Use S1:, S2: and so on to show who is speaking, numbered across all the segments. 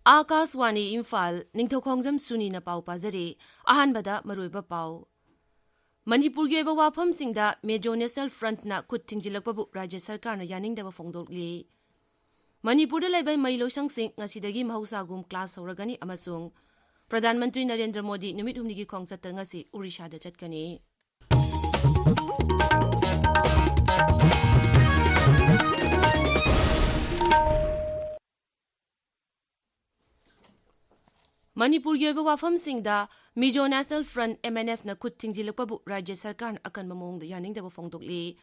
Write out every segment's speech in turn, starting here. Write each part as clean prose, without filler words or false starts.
S1: Akaswani Imphal Ningthoukhongjam Suni na pau pazari ahanbada maruiba pau Manipuri ge wafam singda Major National Front na khut thingjilakpabu Rajya Sarkar na yaningdaba fongdokli Manipur da laibai mailo sangsing ngasidagi mahusagum class horagani amasung Pradhan Mantri Narendra Modi numit humnigi khongsatta ngasi Odisha da chatkani Manipur ge wafam singda Major National Front MNF na khut thingjilakpabu Rajya Sarkar na akan mamong da yaningdaba fongdokli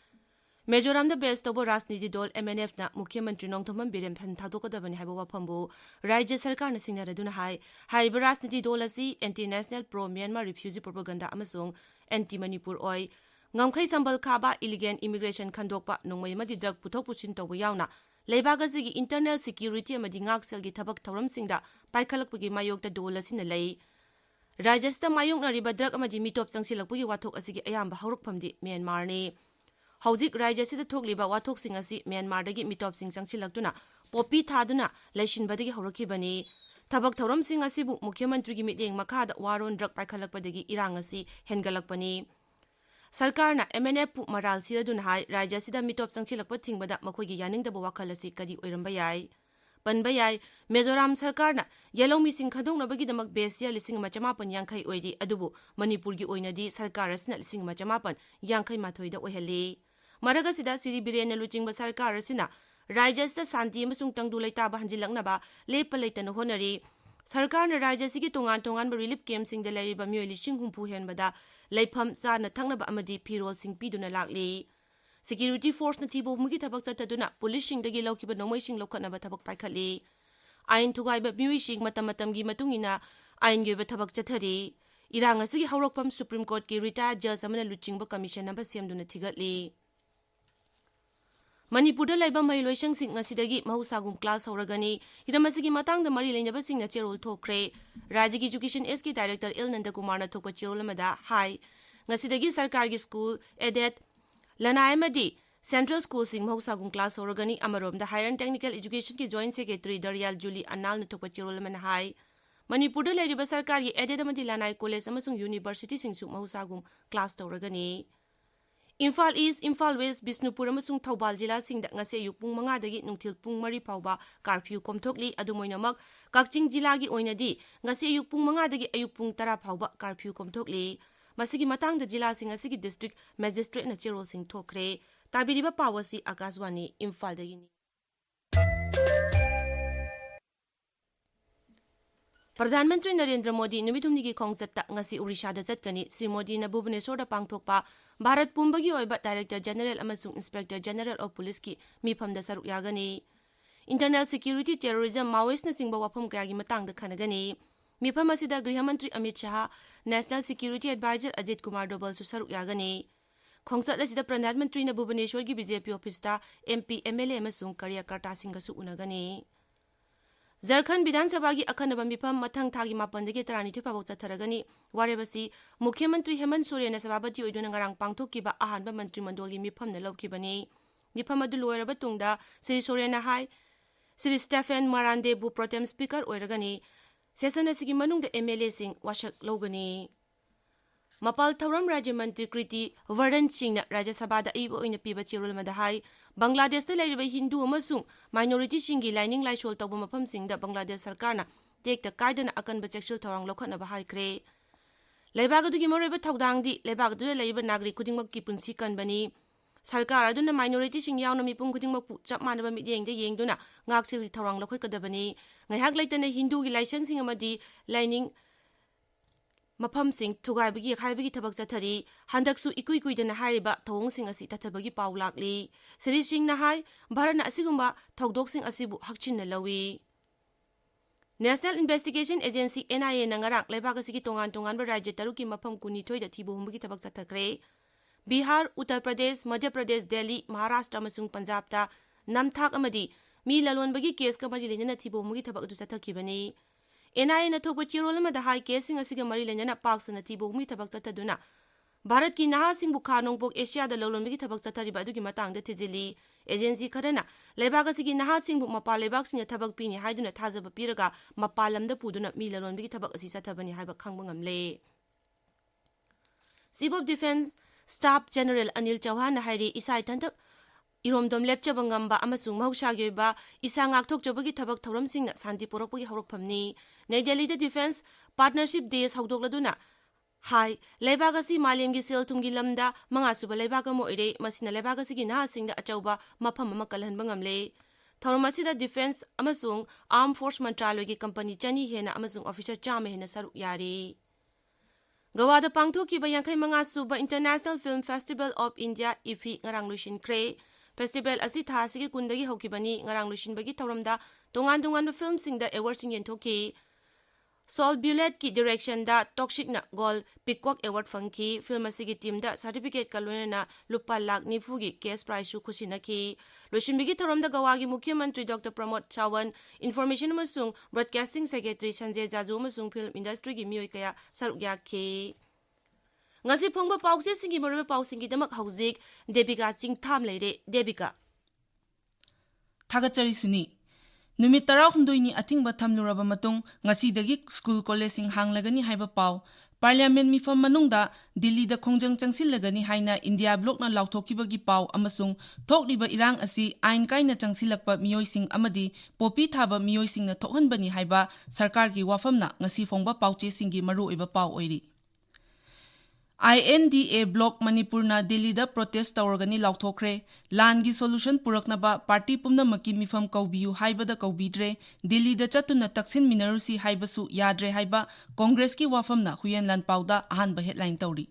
S1: Mizoram da best tobo Rajniti Dol MNF na Mukhyamantri Ningthoukhongjam Birem Phan Thadokadabani haiba wafambu Rajya Sarkar na singnaraduna haiba Rajniti Dol asi Anti-National Pro-Myanmar Refugee Propaganda amasung Anti-Manipur oi ngamkhai sambal khaba illegal immigration khandokpa nongmai amadi drug puthok pusin tawba yauna leibagasi internal security amadi ngaksel gi thabak thauramsingda paikhalakpagi mayokta dol asina lei Rajasthan mayokna riba drug amadi mitop changsilakpagi wathok asigi ayamba hawrukphamdi Myanmar ni Hauzik Rajya sida thokliba wathok sing asi Myanmar dagi mitop sing changsilaktuna popi thaduna laishinbadagi hawrakibani thabak thauram sing asibu Mukhyamantri gi mityeng makhada waron drug paikhalakpadagi irang asi hengalakpani Sarkar na MNF pu maral siradun hai Rajya sida mitop changsilakpa thingbada makhoigi yaningdaba wakhal asi kadi oiramba yai panba yai Mizoram Sarkar na yellow missing khadongnabagi damak besia 1550 oiri adubu Manipur gi oinadi Sarkar asina 1550 mathoida oihali Maragasida Siri Birena Luchingba Sarkar asina Rajya sida santi amasung tangdu leitaba hanjilaknaba lepa leitana honari Sarkar na Rajya sigi tongan relief camp sing da lairiba miyoi 50,000 henbada leifam chana thangnaba amadi phirol sing piduna lakli Security force na tibo mugi thabak chataduna police sing dagi laukiba nongmai sing lokhatnaba thabak paikhatli ain thugaiba miyoi sing matamgi matungina ain gyoba thabak chathari irang asigi hawrokpam Supreme Court ki retired judge amana luchingba commission namba semduna thigatli Manipur da laiba mailoi sangsing ngasidagi mahusagum class horagani hiramasigi matangda mari leinaba singna cherol thokre Rajya Education SK Director Il Nanda Kumar na thokpa cherol amada hai ngasidagi sarkar gi school aided Lanai Madi Central School sing mahusagum class horagani amarom da Higher and Technical Education ki Joint Secretary Daryal Julie Anal na thokpa cherol amana hai Manipur da lairiba sarkar gi aided amadi Lanai College amasung University sing su mahusagum class horagani Imphal East, Imphal West, Bisnupur amasung Thoubal jila singda ngase ayuk pung 5 dagi nungthil pung 4 phauba curfew komthokli adumoinamak Kakching jila gi oinadi ngase ayuk pung 5 dagi ayuk pung 10 phauba curfew komthokli masigi matangda jila sing asigi district magistrate na cherol sing thokre tabiriba pawasi Akaswani Imphal dagini Pradhan Mantri Narendra Modi numithumnigi khongsatta ngasi Odisha da chatkani Sri Modi na Bhubaneswar da pangthokpa Bharat Pumbagi oiba Director General amasung Inspector General of Police ki mifamda saruk yagani Internal Security Terrorism Maoist na singba wafam kayagi matangda khanagani mifam asida Griha Mantri Amit Shah National Security Advisor Ajit Kumar Dobal su saruk yagani khongsat asida Pradhan Mantri na Bhubaneswar gi BJP office ta MP MLA amasung karyakarta singa su unagani Jharkhand Vidhan Sabha gi akhanaba mifam mathang thagi mapandagi tarani thupabau chatharagani warebasi Mukhyamantri Hemant Soren na sababati oiduna ngarang pangthokkiba ahanba mantri mandolgi mifam na lawkibani mifam adu loiraba tungda Sri Soren na hai Sri Stephen Marande bu Protem Speaker oiragani session asigi manungda MLA sing washak logani Mapal Thauram Rajya Mantri Kriti Vardan Singh na Rajya Sabha da ibo oina piba chirul madahai Bangladesh da lairiba Hindu amasung minority singi lining laishol tawba mafam singda Bangladesh Sarkar na tekta kaidana akanba sexual thawrang lokhatnaba haikre Leibagadugi moreba thawdangdi leibagadu laiba nagri khudingmak ki punsi kanbani Sarkar aduna minority sing yauna mipung khudingmak pu chap manaba midyengda yengduna ngaksil thawrang lokhatkadabani ngaihak laitana Hindu gi laisang sing amadi lining Mafam sing thugaibagi khaibagi thabak chathari handaksu ikuidana hariba thawong sing asi tathabagi paulakli Sri Singh na hai Bharana asigumba thawdok sing asibu hakchin na lawi National Investigation Agency NIA na ngarang leibagasi gi tongan ba rajya taruki mafam kuni thoida thibo humbagi thabak chathakre Bihar Uttar Pradesh Madhya Pradesh Delhi Maharashtra amasung Punjab ta namthak amadi mi lalonbagi case ka mari lenana thibo humbagi thabak adu chathakibani NIA na thokpa chirol amada hai casing asiga mari lenana parks na thibo humi thabak chataduna Bharat की नहासिंगबु खा नोंपोक Asia दा लौलonbigi थबक चथरिबा अदुगी matangda thijili agency खरना लेबाग असिगी नहासिंगबु मपा लेबाग सिंग थबक पिनि हाइदुना थाजब पिरगा मपा लमदा पुदुना मी लौलonbigi थबक असि चथबनि हाइबा खंगबा ngamle chief of defence staff general Anil Chauhan हाइरी इसाई थंथक इरोमदोम लेपचब ngamba amasung mahusagi oiba isa ngakthokjabagi thabak thauramsingna santi porakpagi hawrokphamni New Delhi da Defense Partnership Days hawdokladuna Hai Lebagasi Malemgi Sel Tumgi Lamda Mangasuba Lebaga Moire Masina Lebagasi Ginasing the Achauba Mapam Makalan Bangamle Thaumasida Defense Amasung Armed Force Mantralogi Company Chani Hena Amasung Officer Chame Hena Saru Yari Gawada Pangtoki Bayankai Mangasuba International Film Festival of India Ifi Ngarang Lushin Kre Festival asi thasigi kundagi hokibani ngarang lushin bagi tauramda tongan film sing da award sing yentoki Sol Bullet ki direction da Toxic na Gold Peacock Award fangki film asigi team da certificate kalone na lupa lakh nifugi cash prize su khusinaki lushin bagi tauramda gawagi Mukhya Mantri Dr. Pramod Chawan Information amasung Broadcasting Secretary Sanjay Jaju amasung film industry gi miyoi kaya sarugya ki ngasi phongba pawse singi morbe pawsingi damak hauzik Devika Chingtham leire Devika
S2: Thagachari Suni Numit 16 ni athingba thamluraba matung ngasidagi school college sing hanglagani haiba paw Parliament mifam manungda Delhi da khongjang changsilagani haina India block na lauthokibagi paw amasung thokliba irang asi ain kaina changsilakpa miyoi sing amadi popi thaba miyoi sing na thokhanbani haiba sarkar gi wafamna ngasi phongba pawche singi maru oiba paw oiri INDA block Manipurna Delhi da protest tawragani lauthokre langi solution puraknaba party pumnamaki mifam kaubiyu haibada kaubidre Delhi da chatuna taksin minarusi haibasu yadre haiba Congress ki wafamna huyen lan pauda ahanba headline tawri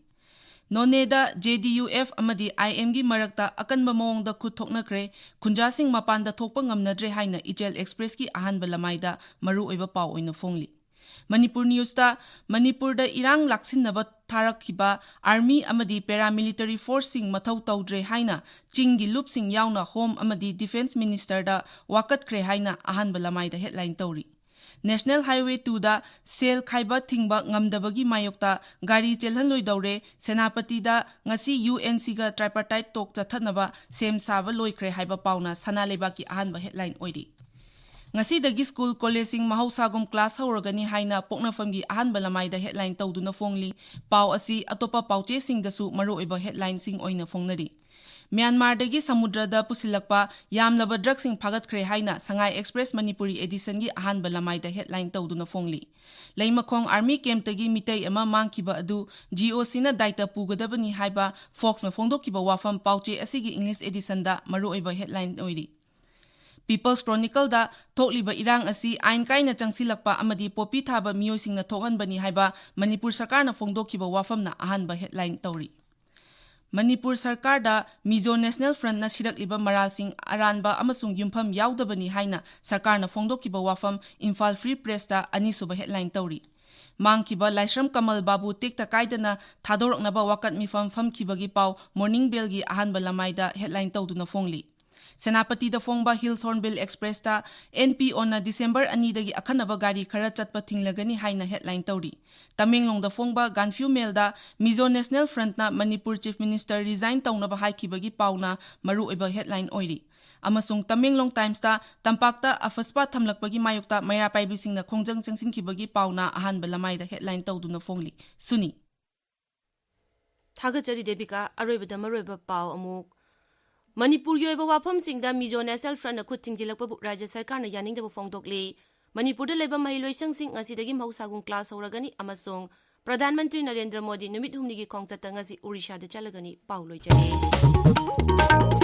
S2: Noneda JDUF amadi IM gi marakta akanba mawongda khuthoknakre khunjasing mapanda thokpa ngamnadre haina Ichel Express ki ahanba lamaida maru oiba paw oina phongli Manipur News ta Manipur da irang laksinaba tharakhiba army amadi paramilitary force sing mathau tawdre haina chingi loop sing yauna home amadi defense minister da wakat kre haina ahanba lamai da headline tawri National Highway 2 da sel khaiba thingba ngamdabagi mayokta gari chelhanloi dawre senapati da ngasi UNC ga tripartite tok chathanaba sem saba loikre haiba pauna sanaleba ki ahanba headline oiri ngasi dagi school college sing mahausagum class hauragani haina poknafamgi ahanba lamaida headline tawduna phongli paw asi atopa pawche sing dasu maru oiba headline sing oina phongnari Myanmar dagi samudra da pusilakpa yamlaba drug sing phagat khre haina Sangai Express Manipuri edition gi ahanba lamaida headline tawduna phongli Leimakhong army camp tagi mitai ama mangkiba adu GOC na daita pugadabani haiba Fox na phongdokiba wafam pawche asigi English edition da maru oiba headline oiri People's Chronicle da thokliba irang asi ain kaina changsilakpa amadi popi thaba miyoi singna thokanbani haiba Manipur sarkar na phongdokhiba wafamna ahanba headline tawri Manipur sarkar da Mizo National Front na sirakliba maral sing aranba amasung yumpham yaudabani haina sarkar na phongdokhiba wafam Imphal Free Press da anisuba headline tawri Mangkiba Laisram Kamal Babu tekta kaidana thadoroknaba wakat mifam famkibagi paw Morning Bell gi ahanba lamaida headline tawduna phongli Senapati da Fongba Hills Hornbill Express ta NPO na December 2 dagi akhanaba gari khara chatpa thinglagani haina headline tawri Tamenglong da Fongba Ganfu Mail da Mizo National Front na Manipur Chief Minister resign tawnaba haikibagi pawna maru oiba headline oiri amasung Tamenglong Times ta tampakta afaspa thamlakpagi mayokta mayra paibising na khongjang changsinkibagi pawna ahanba lamaida headline tawduna phongli Suni
S1: Thagachari Devika aroibada maroiba paw amuk Manipur gi oiba wafam singda Mizo National Front na khuting jilakpa bu Rajya Sarkar na yaning da bu phongdokli Manipur da leba mahiloisang sing ngasidagi mahusagong class horagani amasung Pradhan Mantri Narendra Modi numit humni gi khongchat ngasi Odisha da chalagani pauloi jani